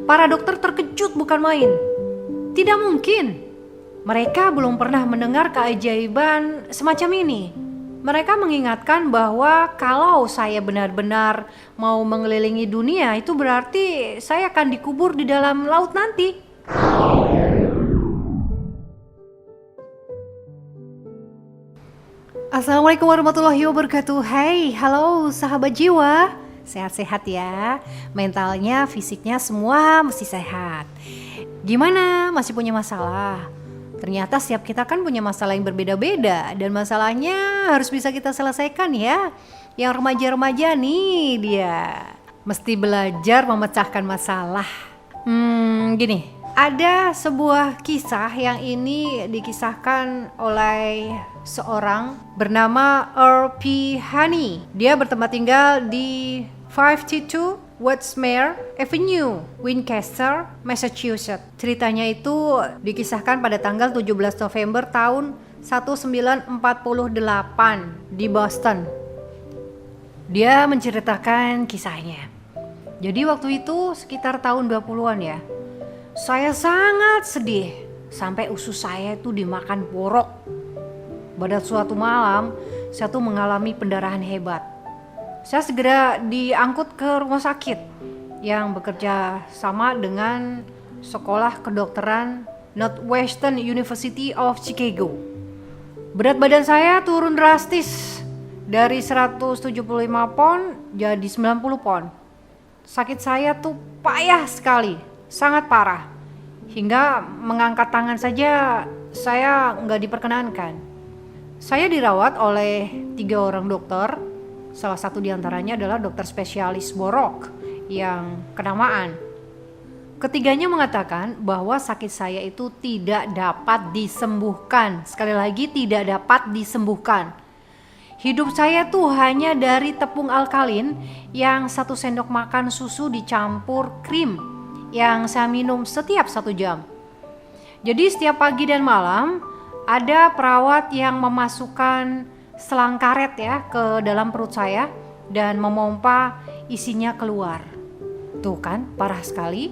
Para dokter terkejut bukan main. Tidak mungkin. Mereka belum pernah mendengar keajaiban semacam ini. Mereka mengingatkan bahwa kalau saya benar-benar mau mengelilingi dunia, itu berarti saya akan dikubur di dalam laut nanti. Assalamualaikum warahmatullahi wabarakatuh. Hai, halo sahabat jiwa. Sehat-sehat ya. Mentalnya, fisiknya semua mesti sehat. Gimana? Masih punya masalah? Ternyata setiap kita kan punya masalah yang berbeda-beda. Dan masalahnya harus bisa kita selesaikan ya. Yang remaja-remaja nih dia mesti belajar memecahkan masalah. Gini, ada sebuah kisah yang ini dikisahkan oleh seorang bernama Earl P. Honey. Dia bertempat tinggal di 52 Westmere Avenue, Winchester, Massachusetts. Ceritanya itu dikisahkan pada tanggal 17 November tahun 1948 di Boston. Dia menceritakan kisahnya. Jadi waktu itu sekitar tahun 20-an ya. Saya sangat sedih sampai usus saya itu dimakan borok. Pada suatu malam, saya tuh mengalami pendarahan hebat. Saya segera diangkut ke rumah sakit yang bekerja sama dengan sekolah kedokteran Northwestern University of Chicago. Berat badan saya turun drastis dari 175 pon jadi 90 pon. Sakit saya tuh payah sekali, sangat parah. Hingga mengangkat tangan saja saya nggak diperkenankan. Saya dirawat oleh 3 orang dokter. Salah satu diantaranya adalah dokter spesialis borok yang kenamaan. Ketiganya mengatakan bahwa sakit saya itu tidak dapat disembuhkan. Sekali lagi, tidak dapat disembuhkan. Hidup saya tuh hanya dari tepung alkalin yang 1 sendok makan susu dicampur krim yang saya minum setiap 1 jam. Jadi setiap pagi dan malam ada perawat yang memasukkan selang karet ya ke dalam perut saya dan memompa isinya keluar. Tuh kan, parah sekali.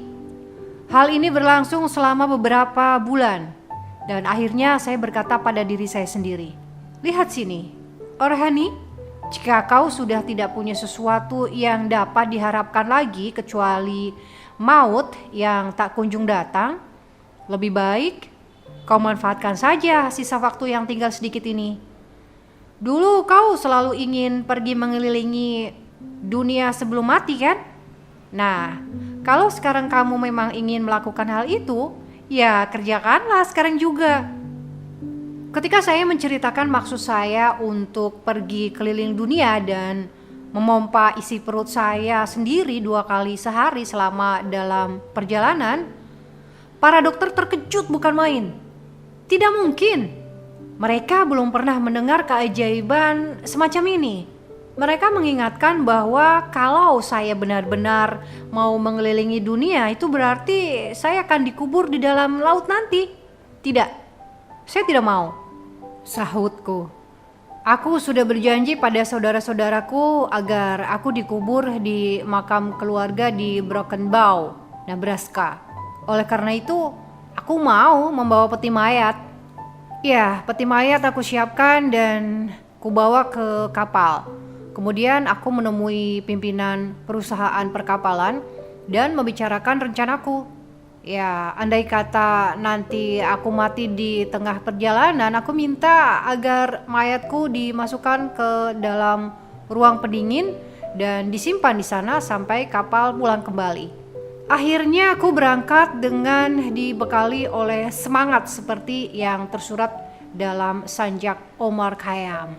Hal ini berlangsung selama beberapa bulan dan akhirnya saya berkata pada diri saya sendiri, lihat sini, Orhani, jika kau sudah tidak punya sesuatu yang dapat diharapkan lagi kecuali maut yang tak kunjung datang, lebih baik kau manfaatkan saja sisa waktu yang tinggal sedikit ini. Dulu kau selalu ingin pergi mengelilingi dunia sebelum mati kan? Nah, kalau sekarang kamu memang ingin melakukan hal itu, ya kerjakanlah sekarang juga. Ketika saya menceritakan maksud saya untuk pergi keliling dunia dan memompa isi perut saya sendiri 2 kali sehari selama dalam perjalanan, para dokter terkejut bukan main. Tidak mungkin. Mereka belum pernah mendengar keajaiban semacam ini. Mereka mengingatkan bahwa kalau saya benar-benar mau mengelilingi dunia, itu berarti saya akan dikubur di dalam laut nanti. Tidak, saya tidak mau, sahutku. Aku sudah berjanji pada saudara-saudaraku agar aku dikubur di makam keluarga di Broken Bow, Nebraska. Oleh karena itu, aku mau membawa peti mayat. Ya, peti mayat aku siapkan dan kubawa ke kapal. Kemudian aku menemui pimpinan perusahaan perkapalan dan membicarakan rencanaku. Ya, andai kata nanti aku mati di tengah perjalanan, aku minta agar mayatku dimasukkan ke dalam ruang pendingin dan disimpan di sana sampai kapal pulang kembali. Akhirnya aku berangkat dengan dibekali oleh semangat seperti yang tersurat dalam sanjak Omar Khayyam.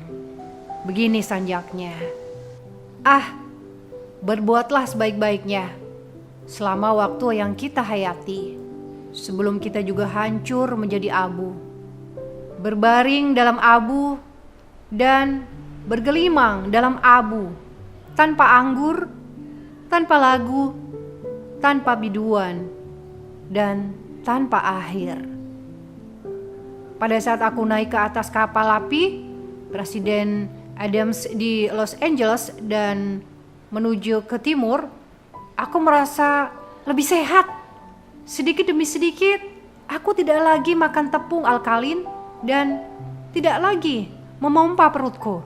Begini sanjaknya. Berbuatlah sebaik-baiknya selama waktu yang kita hayati, sebelum kita juga hancur menjadi abu. Berbaring dalam abu dan bergelimang dalam abu, tanpa anggur, tanpa lagu, tanpa biduan, dan tanpa akhir. Pada saat aku naik ke atas kapal api Presiden Adams di Los Angeles dan menuju ke timur, aku merasa lebih sehat Sedikit demi sedikit, aku tidak lagi makan tepung alkalin dan tidak lagi memompa perutku.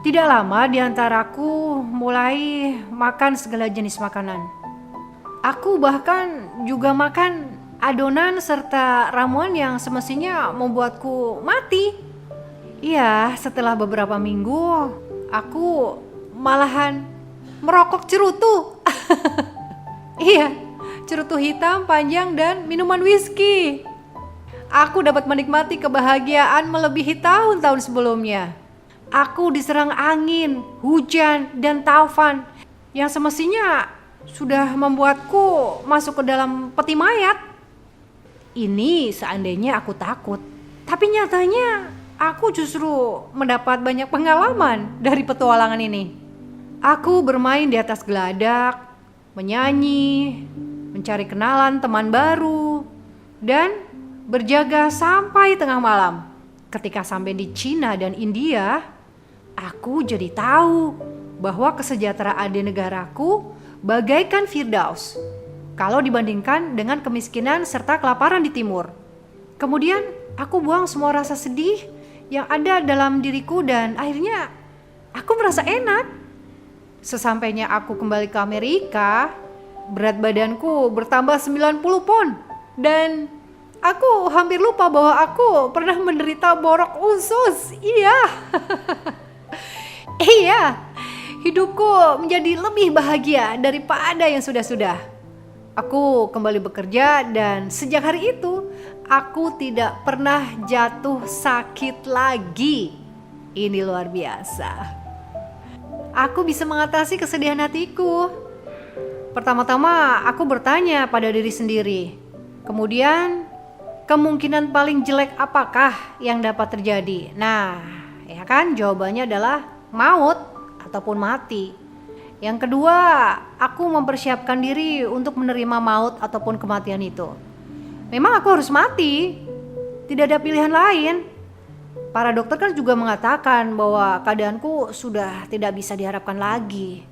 Tidak lama di antaraku mulai makan segala jenis makanan. Aku bahkan juga makan adonan serta ramuan yang semestinya membuatku mati. Iya, setelah beberapa minggu, aku malahan merokok cerutu. Iya, cerutu hitam panjang dan minuman whisky. Aku dapat menikmati kebahagiaan melebihi tahun-tahun sebelumnya. Aku diserang angin, hujan, dan taufan yang semestinya sudah membuatku masuk ke dalam peti mayat. Ini seandainya aku takut, tapi nyatanya aku justru mendapat banyak pengalaman dari petualangan ini. Aku bermain di atas geladak, menyanyi, mencari kenalan teman baru, dan berjaga sampai tengah malam. Ketika sampai di Cina dan India, aku jadi tahu bahwa kesejahteraan di negaraku bagaikan Firdaus kalau dibandingkan dengan kemiskinan serta kelaparan di timur. Kemudian aku buang semua rasa sedih yang ada dalam diriku dan akhirnya aku merasa enak. Sesampainya aku kembali ke Amerika, berat badanku bertambah 90 pon dan aku hampir lupa bahwa aku pernah menderita borok usus. Iya. Iya, hidupku menjadi lebih bahagia daripada yang sudah-sudah. Aku kembali bekerja dan sejak hari itu aku tidak pernah jatuh sakit lagi. Ini luar biasa. Aku bisa mengatasi kesedihan hatiku. Pertama-tama aku bertanya pada diri sendiri. Kemudian kemungkinan paling jelek apakah yang dapat terjadi? Nah, ya kan jawabannya adalah maut ataupun mati. Yang kedua, aku mempersiapkan diri untuk menerima maut ataupun kematian itu. Memang aku harus mati, tidak ada pilihan lain. Para dokter kan juga mengatakan bahwa keadaanku sudah tidak bisa diharapkan lagi.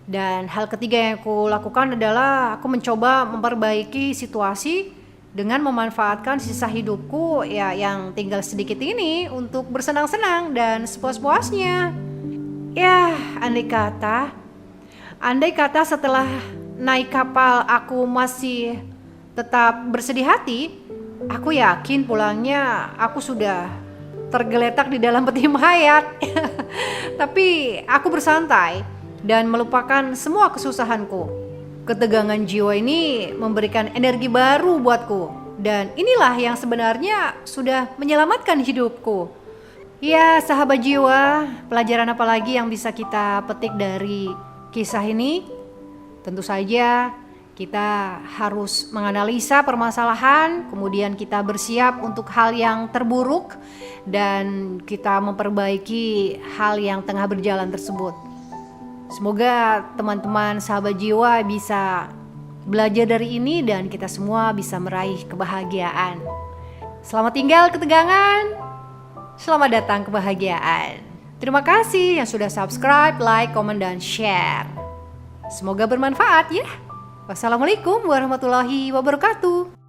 Dan hal ketiga yang aku lakukan adalah aku mencoba memperbaiki situasi dengan memanfaatkan sisa hidupku ya yang tinggal sedikit ini untuk bersenang-senang dan sepuas-puasnya. Ya, andai kata setelah naik kapal aku masih tetap bersedih hati, aku yakin pulangnya aku sudah tergeletak di dalam peti mayat. Tapi aku bersantai dan melupakan semua kesusahanku. Ketegangan jiwa ini memberikan energi baru buatku. Dan inilah yang sebenarnya sudah menyelamatkan hidupku. Ya, sahabat jiwa, pelajaran apa lagi yang bisa kita petik dari kisah ini? Tentu saja kita harus menganalisa permasalahan, kemudian kita bersiap untuk hal yang terburuk, dan kita memperbaiki hal yang tengah berjalan tersebut. Semoga teman-teman sahabat jiwa bisa belajar dari ini dan kita semua bisa meraih kebahagiaan. Selamat tinggal ketegangan. Selamat datang kebahagiaan. Terima kasih yang sudah subscribe, like, komen, dan share. Semoga bermanfaat ya. Wassalamualaikum warahmatullahi wabarakatuh.